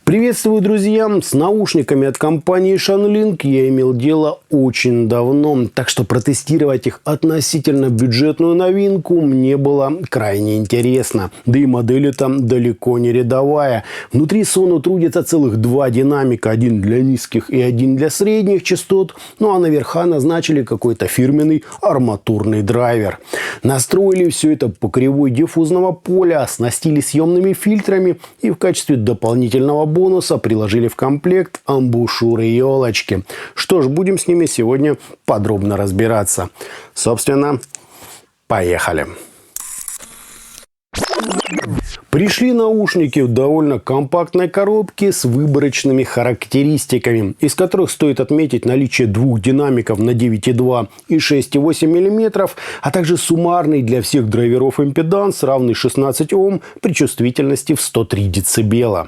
Приветствую, друзья! С наушниками от компании Shanling я имел дело очень давно, так что протестировать их относительно бюджетную новинку мне было крайне интересно. Да и модель там далеко не рядовая. Внутри Sono трудятся целых два динамика, один для низких и один для средних частот, ну а наверха назначили какой-то фирменный арматурный драйвер. Настроили все это по кривой диффузного поля, оснастили съемными фильтрами и в качестве дополнительного бонуса приложили в комплект амбушюры и елочки. Что ж, будем с ними сегодня подробно разбираться. Собственно, поехали. Пришли наушники в довольно компактной коробке с выборочными характеристиками, из которых стоит отметить наличие двух динамиков на 9,2 и 6,8 мм, а также суммарный для всех драйверов импеданс, равный 16 Ом при чувствительности в 103 дБ.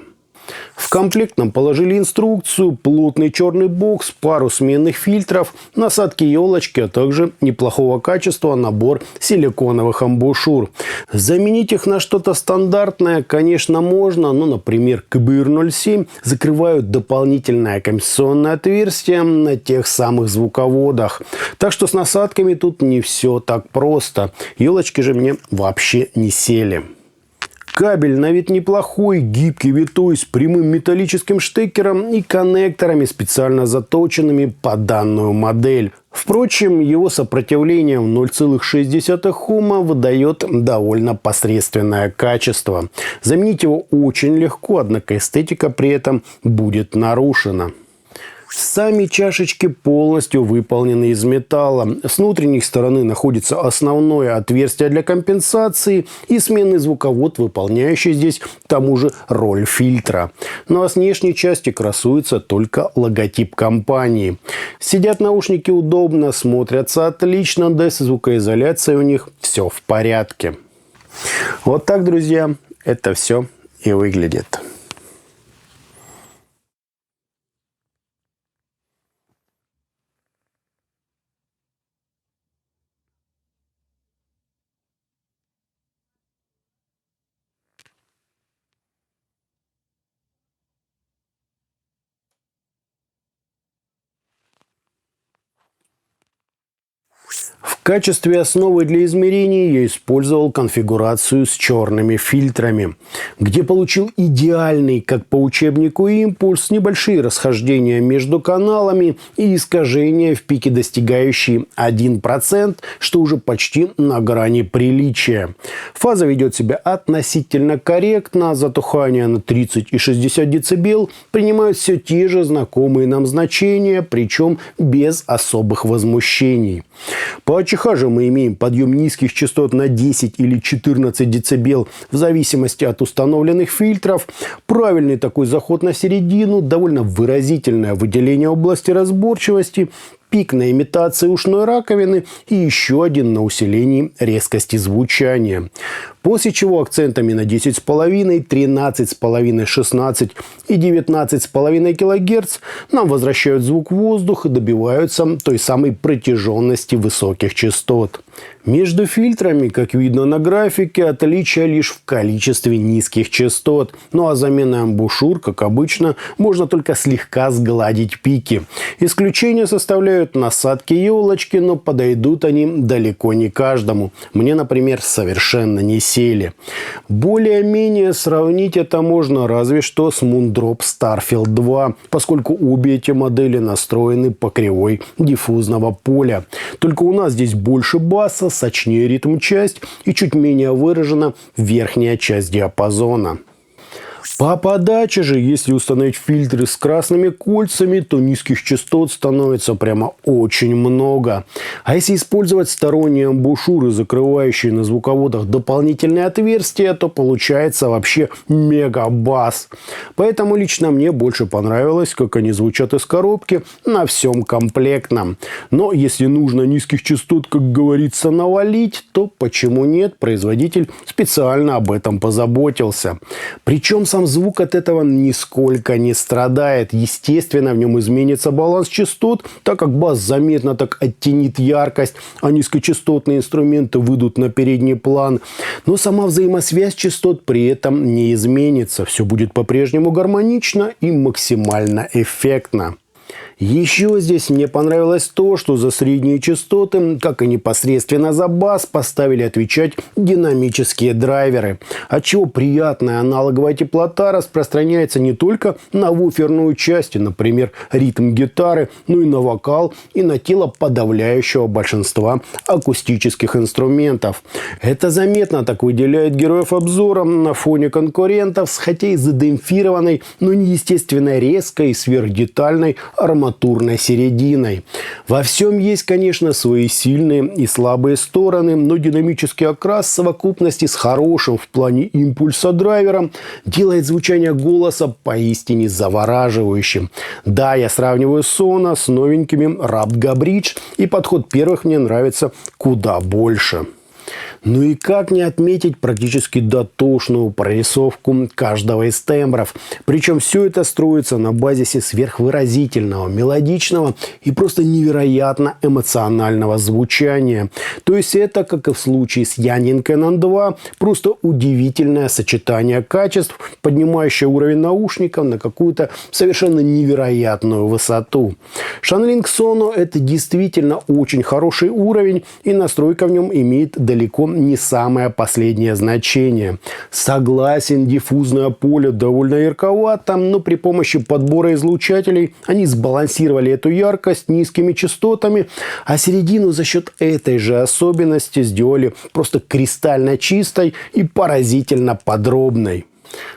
В комплект нам положили инструкцию, плотный черный бокс, пару сменных фильтров, насадки елочки, а также неплохого качества набор силиконовых амбушюр. Заменить их на что-то стандартное, конечно, можно, но, например, КБР-07 закрывают дополнительное компенсационное отверстие на тех самых звуководах. Так что с насадками тут не все так просто. Елочки же мне вообще не сели. Кабель на вид неплохой, гибкий, витой, с прямым металлическим штекером и коннекторами, специально заточенными под данную модель. Впрочем, его сопротивление в 0,6 Ома выдает довольно посредственное качество. Заменить его очень легко, однако эстетика при этом будет нарушена. Сами чашечки полностью выполнены из металла. С внутренней стороны находится основное отверстие для компенсации и сменный звуковод, выполняющий здесь к тому же роль фильтра. Ну а с внешней части красуется только логотип компании. Сидят наушники удобно, смотрятся отлично, да и с звукоизоляцией у них все в порядке. Вот так, друзья, это все и выглядит. В качестве основы для измерений я использовал конфигурацию с черными фильтрами, где получил идеальный, как по учебнику, импульс, небольшие расхождения между каналами и искажения в пике, достигающие 1%, что уже почти на грани приличия. Фаза ведет себя относительно корректно, затухание на 30 и 60 дБ принимают все те же знакомые нам значения, причем без особых возмущений. По АЧХ же мы имеем подъем низких частот на 10 или 14 дБ в зависимости от установленных фильтров, правильный такой заход на середину, довольно выразительное выделение области разборчивости, пик на имитации ушной раковины и еще один на усилении резкости звучания. После чего акцентами на 10,5, 13,5, 16 и 19,5 кГц нам возвращают звук воздуха и добиваются той самой протяженности высоких частот. Между фильтрами, как видно на графике, отличие лишь в количестве низких частот. Ну а заменой амбушюр, как обычно, можно только слегка сгладить пики. Исключение составляют насадки елочки, но подойдут они далеко не каждому. Мне, например, совершенно не сели. Более-менее сравнить это можно разве что с Moondrop Starfield 2, поскольку обе эти модели настроены по кривой диффузного поля. Только у нас здесь больше баса, сочнее ритм-часть и чуть менее выражена верхняя часть диапазона. По подаче же, если установить фильтры с красными кольцами, то низких частот становится прямо очень много. А если использовать сторонние амбушюры, закрывающие на звуководах дополнительные отверстия, то получается вообще мега-бас. Поэтому лично мне больше понравилось, как они звучат из коробки на всем комплектном. Но если нужно низких частот, как говорится, навалить, то почему нет? Производитель специально об этом позаботился. Причем сам звук от этого нисколько не страдает. Естественно, в нем изменится баланс частот, так как бас заметно так оттенит яркость, а низкочастотные инструменты выйдут на передний план. Но сама взаимосвязь частот при этом не изменится. Все будет по-прежнему гармонично и максимально эффектно. Еще здесь мне понравилось то, что за средние частоты, как и непосредственно за бас, поставили отвечать динамические драйверы, отчего приятная аналоговая теплота распространяется не только на вуферную часть, например, ритм гитары, но и на вокал и на тело подавляющего большинства акустических инструментов. Это заметно так выделяет героев обзора на фоне конкурентов с хотя и задемпфированной, но неестественно резкой и сверхдетальной арматурной серединой. Во всем есть, конечно, свои сильные и слабые стороны, но динамический окрас в совокупности с хорошим в плане импульса драйвером делает звучание голоса поистине завораживающим. Да, я сравниваю Sono с новенькими Rapga Bridge, и подход первых мне нравится куда больше. Ну и как не отметить практически дотошную прорисовку каждого из тембров. Причем все это строится на базисе сверхвыразительного, мелодичного и просто невероятно эмоционального звучания. То есть это, как и в случае с Yanin Canon 2, просто удивительное сочетание качеств, поднимающее уровень наушников на какую-то совершенно невероятную высоту. Shanling Sono — это действительно очень хороший уровень, и настройка в нем имеет далеко не самое последнее значение. Согласен, диффузное поле довольно ярковато, но при помощи подбора излучателей они сбалансировали эту яркость низкими частотами, а середину за счет этой же особенности сделали просто кристально чистой и поразительно подробной.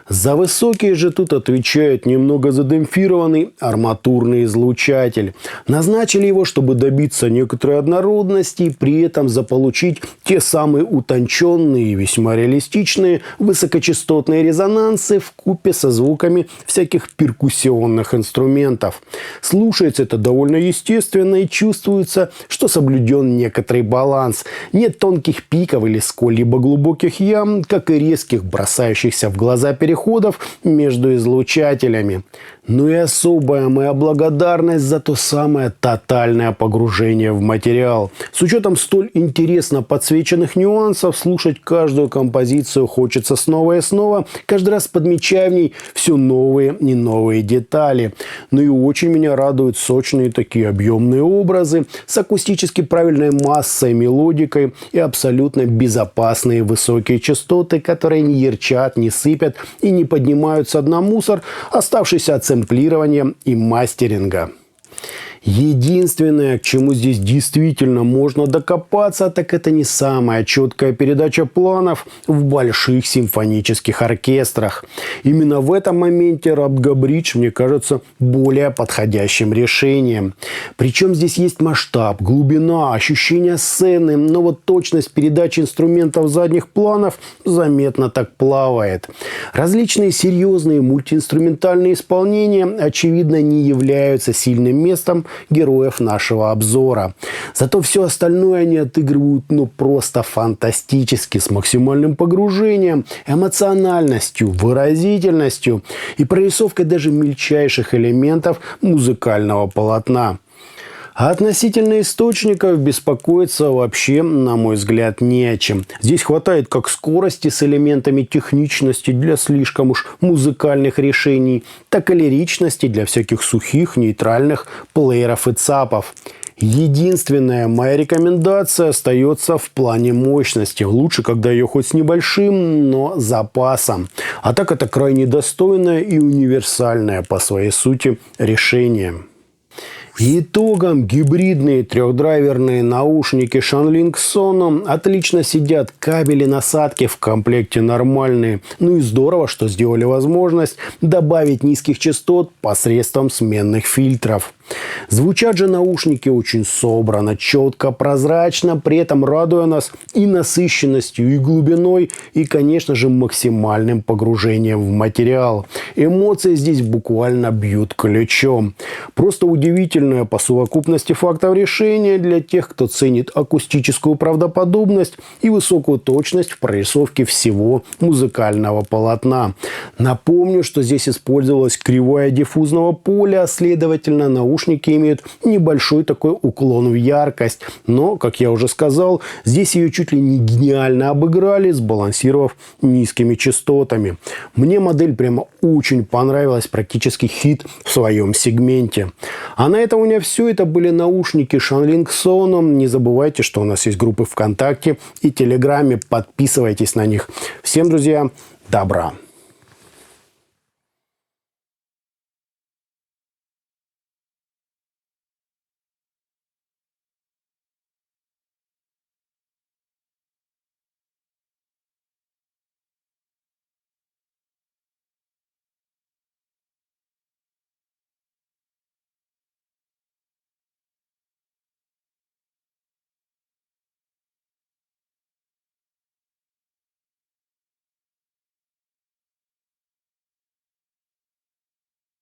За высокие же тут отвечает немного задемпфированный арматурный излучатель. Назначили его, чтобы добиться некоторой однородности и при этом заполучить те самые утонченные и весьма реалистичные высокочастотные резонансы вкупе со звуками всяких перкуссионных инструментов. Слушается это довольно естественно и чувствуется, что соблюден некоторый баланс. Нет тонких пиков или сколь-либо глубоких ям, как и резких, бросающихся в глаза переходов между излучателями. Ну и особая моя благодарность за то самое тотальное погружение в материал. С учетом столь интересно подсвеченных нюансов, слушать каждую композицию хочется снова и снова, каждый раз подмечая в ней все новые и новые детали. Ну и очень меня радуют сочные такие объемные образы с акустически правильной массой, мелодикой и абсолютно безопасные высокие частоты, которые не ярчат, не сыпят и не поднимают со дна мусор, оставшийся от сэмплирования и мастеринга. Единственное, к чему здесь действительно можно докопаться, так это не самая четкая передача планов в больших симфонических оркестрах. Именно в этом моменте Rapga Bridge мне кажется более подходящим решением. Причем здесь есть масштаб, глубина, ощущение сцены, но вот точность передачи инструментов задних планов заметно так плавает. Различные серьезные мультиинструментальные исполнения, очевидно, не являются сильным местом героев нашего обзора. Зато все остальное они отыгрывают просто фантастически, с максимальным погружением, эмоциональностью, выразительностью и прорисовкой даже мельчайших элементов музыкального полотна. А относительно источников беспокоиться вообще, на мой взгляд, не о чем. Здесь хватает как скорости с элементами техничности для слишком уж музыкальных решений, так и лиричности для всяких сухих, нейтральных плееров и цапов. Единственная моя рекомендация остается в плане мощности. Лучше, когда ее хоть с небольшим, но запасом. А так это крайне достойное и универсальное по своей сути решение. Итогом гибридные трехдрайверные наушники Shanling Sono отлично сидят, кабели насадки в комплекте нормальные. Ну и здорово, что сделали возможность добавить низких частот посредством сменных фильтров. Звучат же наушники очень собрано, четко, прозрачно, при этом радуя нас и насыщенностью, и глубиной, и, конечно же, максимальным погружением в материал. Эмоции здесь буквально бьют ключом. Просто удивительное по совокупности фактов решения для тех, кто ценит акустическую правдоподобность и высокую точность в прорисовке всего музыкального полотна. Напомню, что здесь использовалась кривая диффузного поля, а следовательно, наушники имеют небольшой такой уклон в яркость. Но, как я уже сказал, здесь ее чуть ли не гениально обыграли, сбалансировав низкими частотами. Мне модель прямо очень понравилась, практически хит в своем сегменте. А на этом у меня все. Это были наушники SHANLink Sono. Не забывайте, что у нас есть группы ВКонтакте и Телеграме. Подписывайтесь на них. Всем, друзья, добра!